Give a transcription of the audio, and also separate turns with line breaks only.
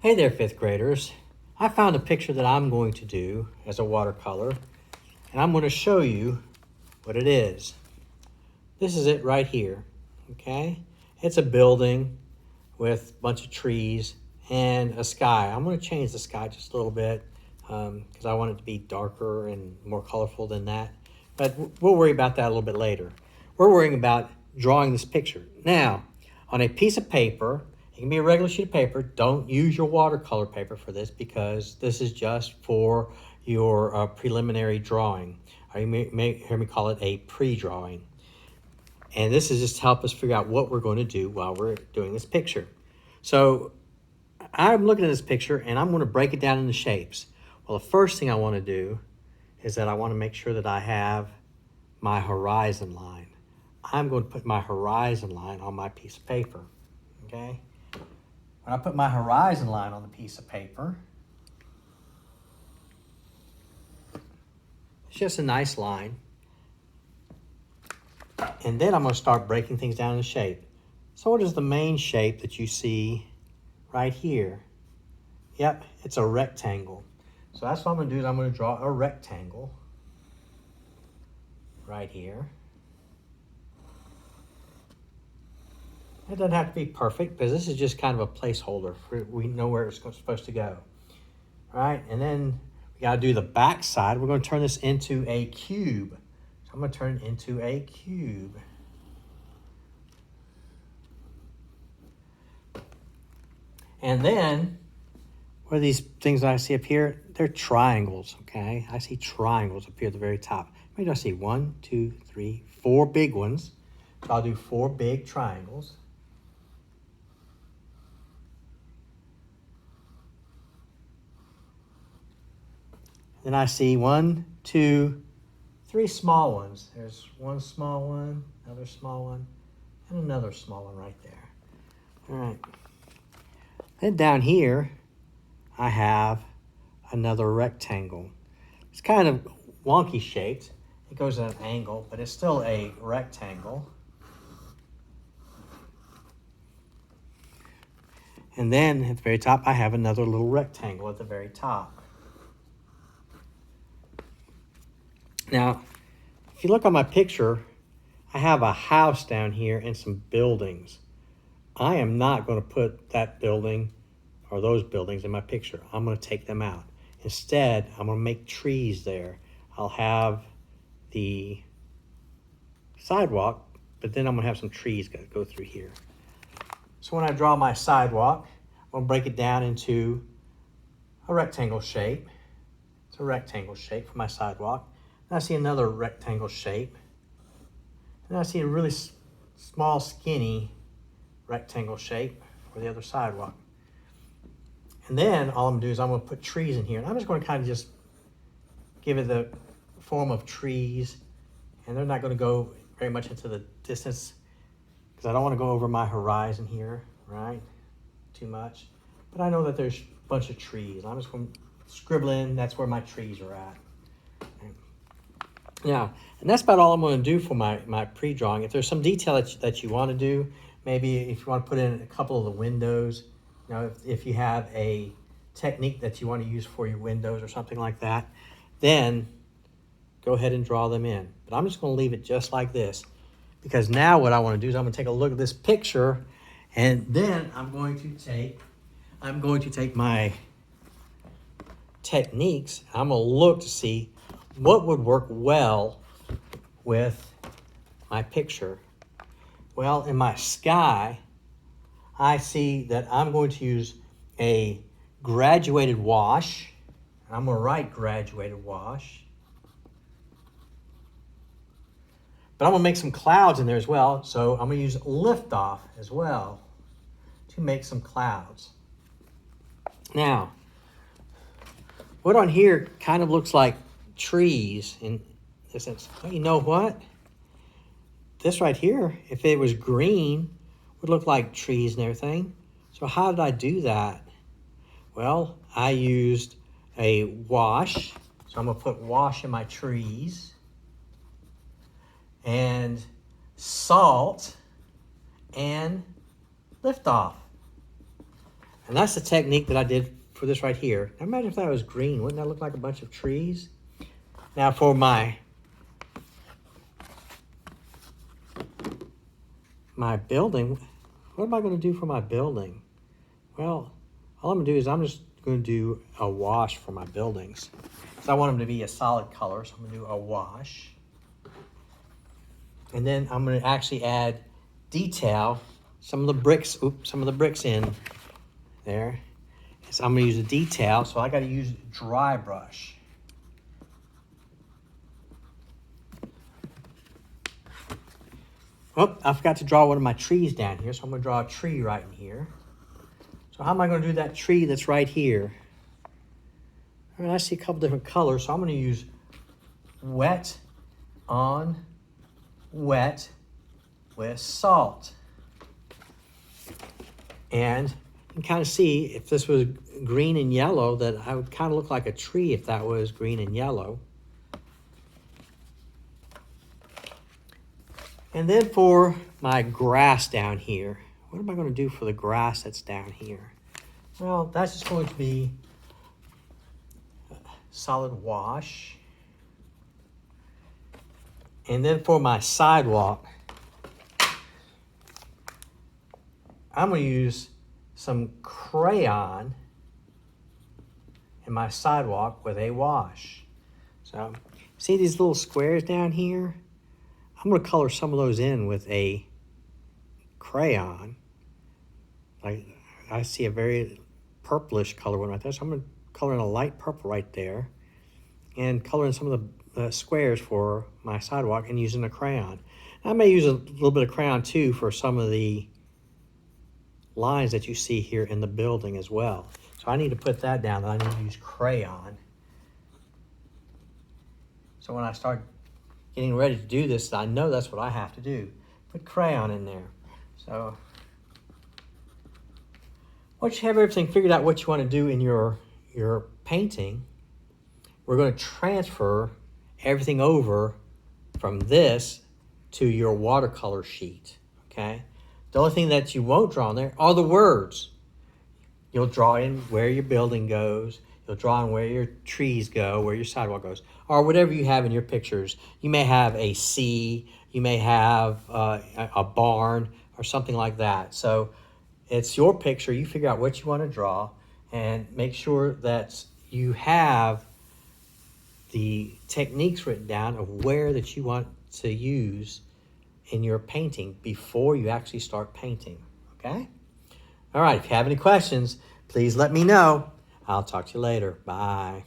Hey there, fifth graders. I found a picture that I'm going to do as a watercolor, and I'm going to show you what it is. This is it right here, okay? It's a building with a bunch of trees and a sky. I'm going to change the sky just a little bit because I want it to be darker and more colorful than that. But we'll worry about that a little bit later. We're worrying about drawing this picture. Now, on a piece of paper, it can be a regular sheet of paper. Don't use your watercolor paper for this because this is just for your preliminary drawing. Or you may hear me call it a pre-drawing. And this is just to help us figure out what we're going to do while we're doing this picture. So I'm looking at this picture and I'm going to break it down into shapes. Well, the first thing I want to do is that I want to make sure that I have my horizon line. I'm going to put my horizon line on my piece of paper, okay? When I put my horizon line on the piece of paper, it's just a nice line. And then I'm going to start breaking things down into shape. So what is the main shape that you see right here? Yep, it's a rectangle. So that's what I'm going to do is I'm going to draw a rectangle right here. It doesn't have to be perfect because this is just kind of a placeholder. We know where it's supposed to go. All right, and then we got to do the back side. We're going to turn this into a cube. So I'm going to turn it into a cube. And then, what are these things that I see up here? They're triangles, okay? I see triangles up here at the very top. Maybe do I see 1, 2, 3, 4 big ones. So I'll do 4 big triangles. Then I see 1, 2, 3 small ones. There's one small one, another small one, and another small one right there. All right. Then down here, I have another rectangle. It's kind of wonky shaped. It goes at an angle, but it's still a rectangle. And then at the very top, I have another little rectangle at the very top. Now, if you look on my picture, I have a house down here and some buildings. I am not going to put that building or those buildings in my picture. I'm going to take them out. Instead, I'm going to make trees there. I'll have the sidewalk, but then I'm going to have some trees that go through here. So when I draw my sidewalk, I'm going to break it down into a rectangle shape. It's a rectangle shape for my sidewalk. And I see another rectangle shape. And I see a really small, skinny rectangle shape for the other sidewalk. And then all I'm going to do is I'm going to put trees in here. And I'm just going to kind of just give it the form of trees. And they're not going to go very much into the distance because I don't want to go over my horizon here, right? Too much. But I know that there's a bunch of trees. I'm just going to scribble in. That's where my trees are at. Now, and that's about all I'm going to do for my pre-drawing. If there's some detail that you want to do, maybe if you want to put in a couple of the windows, you know, if you have a technique that you want to use for your windows or something like that, then go ahead and draw them in. But I'm just going to leave it just like this because now what I want to do is I'm going to take a look at this picture and then I'm going to take my techniques. I'm going to look to see what would work well with my picture. Well, in my sky, I see that I'm going to use a graduated wash. I'm going to write graduated wash. But I'm going to make some clouds in there as well. So I'm going to use liftoff as well to make some clouds. Now, what on here kind of looks like trees in this sense. Well, you know what? This right here, if it was green, would look like trees and everything. So how did I do that? Well, I used a wash. So I'm going to put wash in my trees. And salt and liftoff. And that's the technique that I did for this right here. Now imagine if that was green. Wouldn't that look like a bunch of trees? Now for my building, what am I going to do for my building? Well, all I'm going to do is I'm just going to do a wash for my buildings. So I want them to be a solid color, so I'm going to do a wash. And then I'm going to actually add detail, some of the bricks in there. So I'm going to use a detail, so I got to use dry brush. Oh, I forgot to draw one of my trees down here, so I'm going to draw a tree right in here. So how am I going to do that tree that's right here? All right, I see a couple different colors, so I'm going to use wet on wet with salt. And you can kind of see if this was green and yellow, that I would kind of look like a tree if that was green and yellow. And then for my grass down here, what am I going to do for the grass that's down here? Well, that's just going to be a solid wash. And then for my sidewalk, I'm going to use some crayon in my sidewalk with a wash. So, see these little squares down here? I'm going to color some of those in with a crayon. Like I see a very purplish color one right there, so I'm going to color in a light purple right there and color in some of the squares for my sidewalk and using a crayon. I may use a little bit of crayon too for some of the lines that you see here in the building as well. So I need to put that down, that I need to use crayon. So when I start getting ready to do this, I know that's what I have to do. Put crayon in there. So once you have everything figured out what you want to do in your painting, we're going to transfer everything over from this to your watercolor sheet, okay? The only thing that you won't draw in there are the words. You'll draw in where your building goes. You'll draw in where your trees go, where your sidewalk goes, or whatever you have in your pictures. You may have a sea, you may have a barn or something like that. So it's your picture. You figure out what you want to draw and make sure that you have the techniques written down of where that you want to use in your painting before you actually start painting, okay? All right, if you have any questions, please let me know. I'll talk to you later. Bye.